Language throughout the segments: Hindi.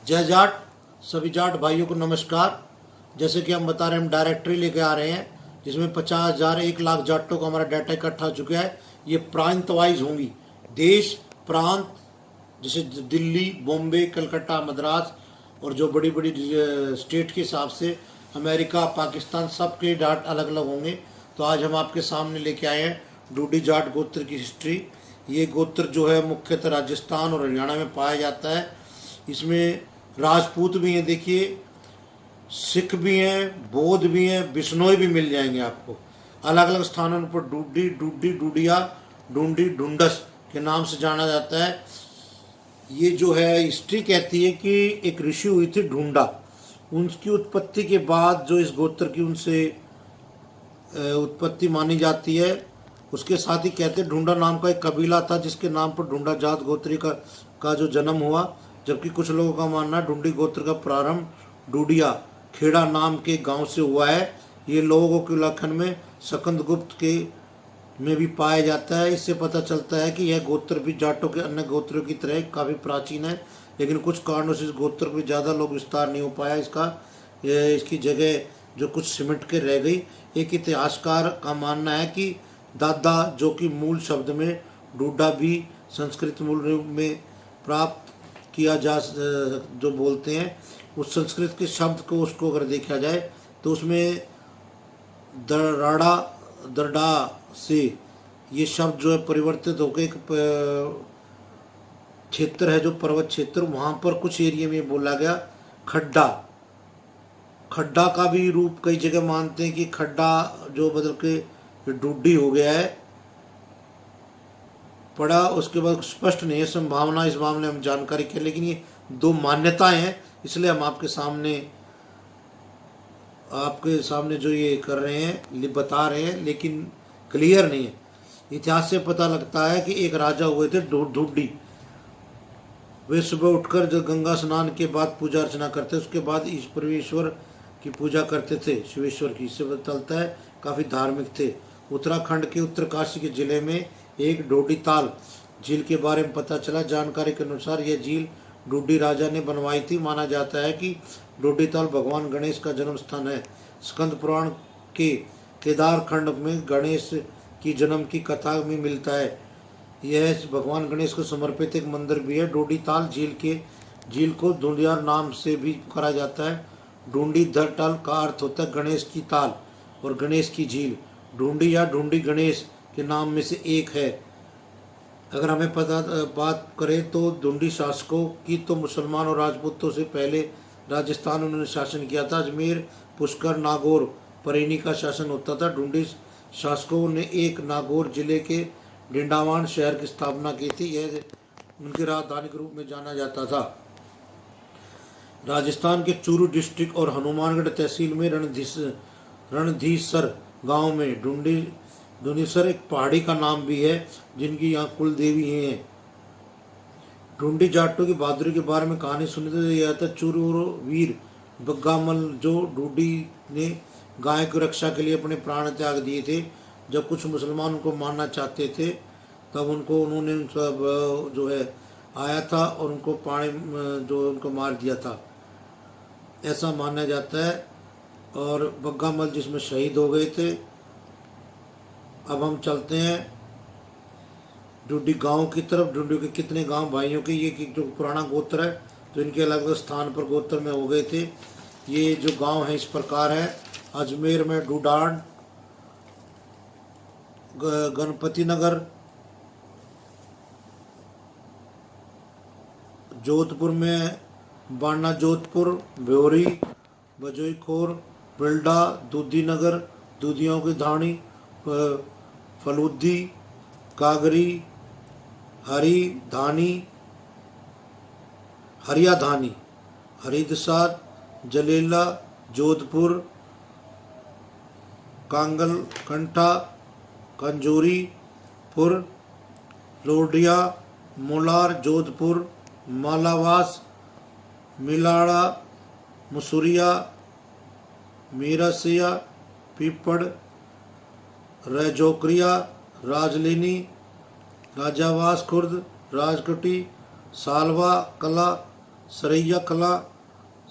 जय जाट। सभी जाट भाइयों को नमस्कार। जैसे कि हम बता रहे हैं, हम डायरेक्टरी लेके आ रहे हैं जिसमें 50,000 1 लाख जाटों का हमारा डाटा इकट्ठा हो चुका है। ये प्रांत वाइज होंगी, देश प्रांत, जैसे दिल्ली, बॉम्बे, कलकत्ता, मद्रास, और जो बड़ी बड़ी स्टेट के हिसाब से अमेरिका, पाकिस्तान, सब के जाट अलग अलग होंगे। तो आज हम आपके सामने लेके आए हैं डूडी जाट गोत्र की हिस्ट्री। ये गोत्र जो है मुख्यतः राजस्थान और हरियाणा में पाया जाता है। इसमें राजपूत भी हैं, देखिए, सिख भी हैं, बौद्ध भी हैं, बिश्नोई भी मिल जाएंगे आपको। अलग अलग स्थानों पर डूडी, डूडी, डूडिया, डूंडी, ढूंढस के नाम से जाना जाता है। ये जो है हिस्ट्री कहती है कि एक ऋषि हुई थी ढूंढा, उनकी उत्पत्ति के बाद जो इस गोत्र की उनसे उत्पत्ति मानी जाती है। उसके साथ ही कहते हैं ढूंढा नाम का एक कबीला था जिसके नाम पर ढूंढा जात गोत्री का जो जन्म हुआ। जबकि कुछ लोगों का मानना है ढूंढी गोत्र का प्रारंभ डूडिया खेड़ा नाम के गांव से हुआ है। ये लोगों के लेखन में स्कंदगुप्त के में भी पाया जाता है। इससे पता चलता है कि यह गोत्र भी जाटों के अन्य गोत्रों की तरह काफ़ी प्राचीन है, लेकिन कुछ कारणों से इस गोत्र में ज़्यादा लोग विस्तार नहीं हो पाया। इसकी जगह जो कुछ सिमट के रह गई। एक इतिहासकार का मानना है कि दादा, जो कि मूल शब्द में डूडा भी संस्कृत मूल रूप में प्राप्त किया जा जो बोलते हैं, उस संस्कृत के शब्द को उसको अगर देखा जाए तो उसमें दरडा से ये शब्द जो है परिवर्तित होकर एक क्षेत्र है जो पर्वत क्षेत्र, वहाँ पर कुछ एरिया में बोला गया खड्डा। खड्डा का भी रूप कई जगह मानते हैं कि खड्डा जो बदल के डूडी हो गया है पड़ा। उसके बाद स्पष्ट नहीं है संभावना, इस मामले में हम जानकारी के, लेकिन ये दो मान्यताएं हैं, इसलिए हम आपके सामने जो ये कर रहे हैं बता रहे हैं, लेकिन क्लियर नहीं है। इतिहास से पता लगता है कि एक राजा हुए थे ढूडी। वे सुबह उठकर जब गंगा स्नान के बाद पूजा अर्चना करते, उसके बाद परमेश्वर की पूजा करते थे, शिवेश्वर की। इससे पता चलता है काफ़ी धार्मिक थे। उत्तराखंड के उत्तरकाशी के जिले में एक डोडीताल झील के बारे में पता चला। जानकारी के अनुसार यह झील डूडी राजा ने बनवाई थी। माना जाता है कि डोडीताल भगवान गणेश का जन्म स्थान है। स्कंद पुराण के केदार खंड में गणेश की जन्म की कथा में मिलता है। यह भगवान गणेश को समर्पित एक मंदिर भी है। डोडीताल झील को ढूंढियार नाम से भी करा जाता है। ढूंढी धरताल का अर्थ होता है गणेश की ताल और गणेश की झील। ढूंढी या ढूंढी गणेश के नाम में से एक है। अगर हमें बात करें तो ढूंढी शासकों की, तो मुसलमान और राजपूतों से पहले राजस्थान उन्होंने शासन किया था। अजमेर, पुष्कर, नागौर, परेनी का शासन होता था। ढूंढी शासकों ने एक नागौर जिले के डिंडावान शहर की स्थापना की थी। यह उनकी राजधानी के रूप में जाना जाता था। राजस्थान के चूरू डिस्ट्रिक्ट और हनुमानगढ़ तहसील में रणधीसर गांव में ढूंढीसर एक पहाड़ी का नाम भी है जिनकी यहाँ कुल देवी हैं। ढूंढी जाटों की बहादुरी के बारे में कहानी सुनी तो यह था चूरवीर बग्गामल, जो ढूंढी ने गाय की रक्षा के लिए अपने प्राण त्याग दिए थे। जब कुछ मुसलमान उनको मारना चाहते थे तब उन्होंने उनका जो है आया था और उनको उनको मार दिया था, ऐसा माना जाता है। और बग्गामल जिसमें शहीद हो गए थे। अब हम चलते हैं डूडी गांव की तरफ। डूडी के कितने गांव भाइयों के, ये जो पुराना गोत्र है तो इनके अलग अलग स्थान पर गोत्र में हो गए थे। ये जो गांव है इस प्रकार है। अजमेर में डूडान, गणपति नगर, जोधपुर में बाना जोधपुर, भ्योरी, बजोईखोर, बिल्डा, दूधी नगर, दूधियों की धाणी, फलूदी, कागरी, हरियाधानी, हरिदसार, जलेला, जोधपुर, कांगल कंठा, कंजूरीपुर, लोडिया, मोलार, जोधपुर, मालावास, मिलाड़ा, मसूरिया, मीरासिया, पीपड़, रजोकरिया, राजलेनी, राजावास खुर्द, राजकोटी, सालवा कला, सरैया कला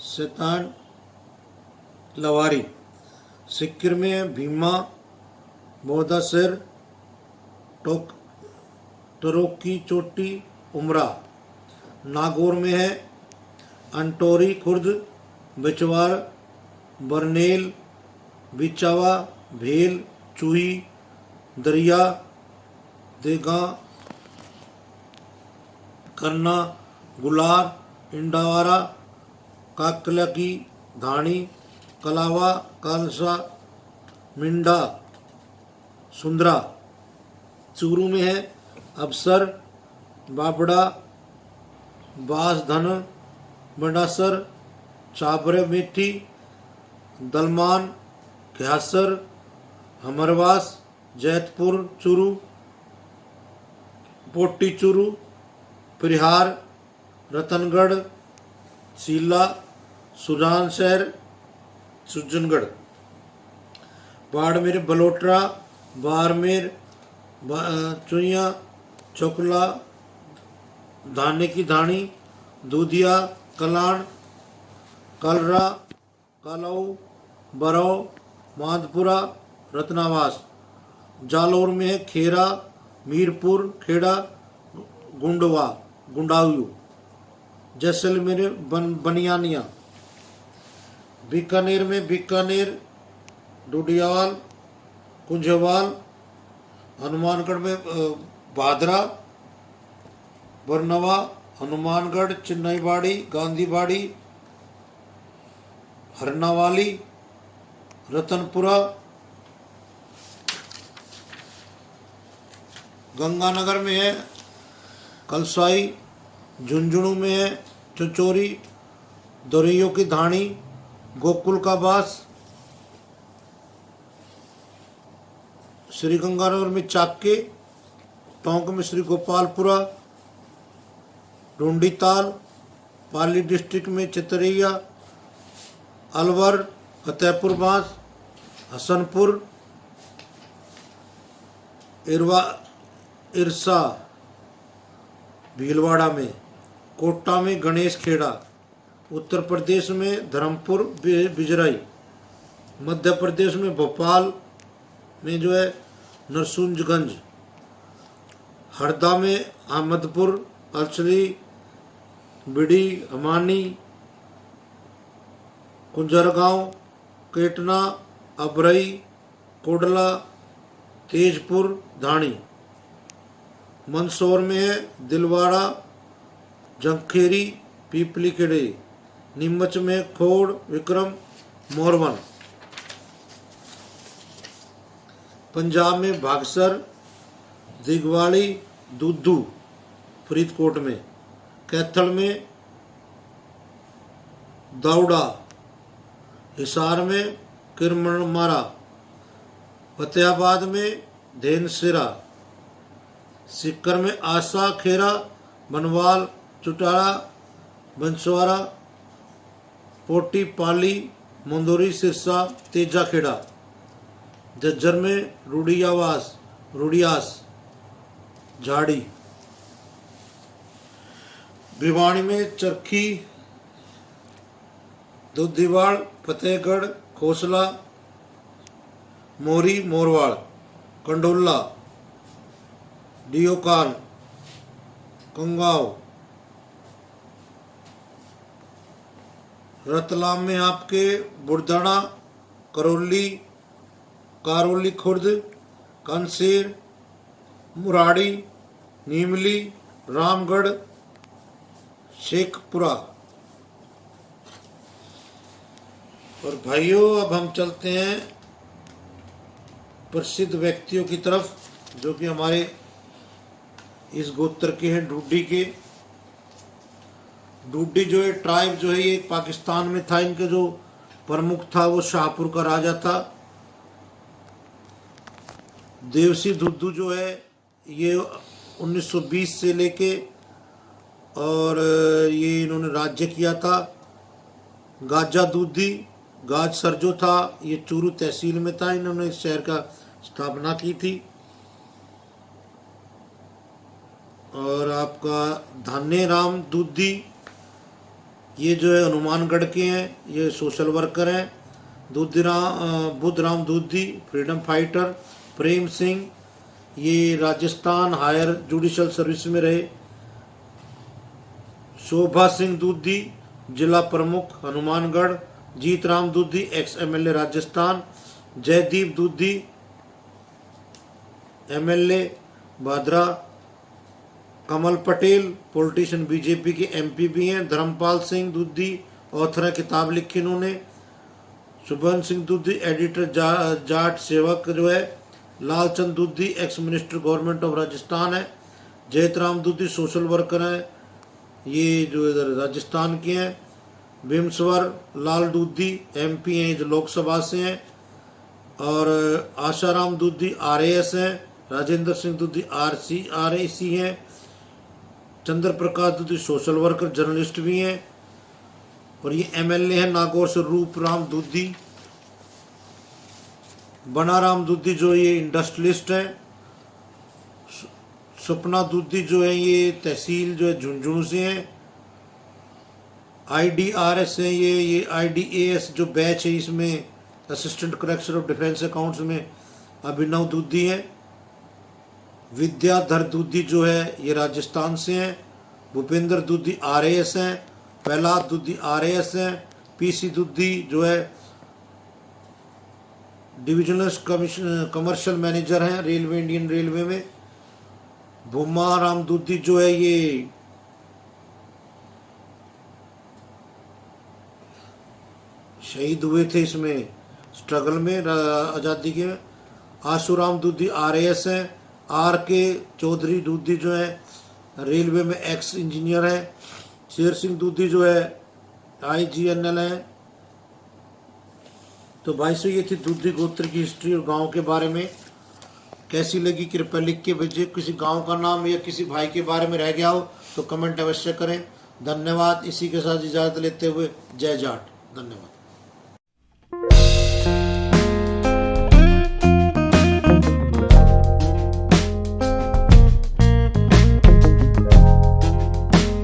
शैतान लवारी। सिक्किर में है भीमा मोदासिर टरोकी चोटी उमरा। नागौर में है अंटोरी खुर्द बिचवार बरनेल बिचावा भेल चूही दरिया देगा करना गुलार इंडावारा काकला की धानी कलावा कालसा मिंडा सुंदरा। चूरू में है अबसर बाबड़ा बासधन बंडासर चाबरे मेठी दलमान घ्यासर हमरवास जैतपुर चूरू पोटी चूरू परिहार रतनगढ़ सीला सुजान शहर सुजनगढ़। बाड़मेर बलोट्रा बाड़मेर चुइया चोकला धाने की धानी दूधिया कलाण कलरा कलऊ बरौ मांदपुरा रत्नावास। जालौर में है खेरा मीरपुर खेड़ा गुंडवा गुंडायू। जैसलमेर बनियानिया। बीकानेर में बीकानेर डुडियाल कुंजवाल। हनुमानगढ़ में भादरा बरनवा हनुमानगढ़ चिन्नईबाड़ी गांधीबाड़ी हरनावाली रतनपुरा। गंगानगर में है कलसाई। झुंझुनू में है चचोरी दरियों की धाणी गोकुल का बास। श्री गंगानगर में चाके टोंक में श्री गोपालपुरा ढूंढीताल। पाली डिस्ट्रिक्ट में चितरैया अलवर फतेहपुर बांस हसनपुर इरसा भीलवाड़ा में। कोटा में गणेश खेड़ा। उत्तर प्रदेश में धर्मपुर बिजराई। मध्य प्रदेश में भोपाल में जो है नरसुंजगंज। हरदा में अहमदपुर अलसरी बिड़ी हमानी कुंजरगांव केटना अबरई कोडला तेजपुर धाणी। मंदसौर में है दिलवाड़ा जंखेरी पीपली खेड़े। नीमच में खोड़ विक्रम मोरवन। पंजाब में भागसर दिगवाड़ी दूधू फरीदकोट में। कैथल में दौड़ा। हिसार में किरममारा। फतेहाबाद में धेनसिरा। सीकर में आसा खेरा बनवाल चुटारा बंसवारा पोटी पाली मंदोरी सिरसा तेजा खेड़ा। झज्जर में रूडियास झाड़ी। भिवानी में चरखी दुधिवाड़ फतेहगढ़ खोसला मोरी मोरवाड़ कंडोला डियोकान कंगाव। रतलाम में आपके बुरदाना करौली खुर्द कंसेर मुराड़ी नीमली रामगढ़ शेखपुरा। और भाइयों अब हम चलते हैं प्रसिद्ध व्यक्तियों की तरफ जो कि हमारे इस गोत्र के हैं ढूडी के। ढूडी जो है ट्राइब जो है ये पाकिस्तान में था। इनके जो प्रमुख था वो शाहपुर का राजा था। देवसी दुद्दू जो है ये 1920 से लेके और ये इन्होंने राज्य किया था। गाजा दूधी गाज सर जो था ये चूरू तहसील में था। इन्होंने इस शहर का स्थापना की थी। और आपका धान्य राम दूधी ये जो है हनुमानगढ़ के हैं, ये सोशल वर्कर हैं। Buddharam Dudhi freedom fighter. प्रेम सिंह ये राजस्थान हायर जुडिशल सर्विस में रहे। शोभा सिंह दूधी जिला प्रमुख Hanumangarh. Jeet Ram Dudhi ex MLA Rajasthan. Jaideep Dudhi MLA Bhadra. Kamal Patel politician BJP के एमपी भी हैं। धर्मपाल सिंह दूधी ऑथर है, किताब लिखी इन्होंने। सुबन सिंह दूधी एडिटर जाट सेवक जो है। Lalchand Dudhi ex minister government of Rajasthan है। जयतराम दूधी सोशल वर्कर हैं, ये जो इधर राजस्थान के हैं। बिमसवर लाल दूधी एमपी हैं, जो लोकसभा से हैं। और आशाराम दूधी आरएएस हैं। राजेंद्र सिंह दूधी आरएसी हैं। चंद्र प्रकाश दूधी सोशल वर्कर जर्नलिस्ट भी हैं। और ये एमएलए हैं नागौर से रूपराम दूधी। बनाराम दूधी जो ये इंडस्ट्रियलिस्ट हैं। सपना दूधी जो है ये तहसील जो है झुंझुनू से हैं। आईडीआरएस है, ये आईडीएएस जो बैच है इसमें assistant collector of defence accounts में अभिनव दूधी हैं। विद्याधर दूधी जो है ये राजस्थान से हैं। भूपेंद्र दूधी आरएएस हैं। प्रहलाद दूधी आरएएस हैं। पीसी दूधी जो है डिविजनल कमर्शियल मैनेजर हैं रेलवे, इंडियन रेलवे में। भूमा राम दूधी जो है ये शहीद हुए थे इसमें स्ट्रगल में आज़ादी के। आशुराम दूधी आरएएस हैं। आर के चौधरी दूधी जो है रेलवे में एक्स इंजीनियर है। शेर सिंह दूधी जो है आईजीएनएल है। तो भाई सो ये थी दूधी गोत्र की हिस्ट्री और गांव के बारे में। कैसी लगी कृपया लिख के भेजिए। किसी गांव का नाम या किसी भाई के बारे में रह गया हो तो कमेंट अवश्य करें। धन्यवाद। इसी के साथ इजाज़त लेते हुए जय जाट। धन्यवाद।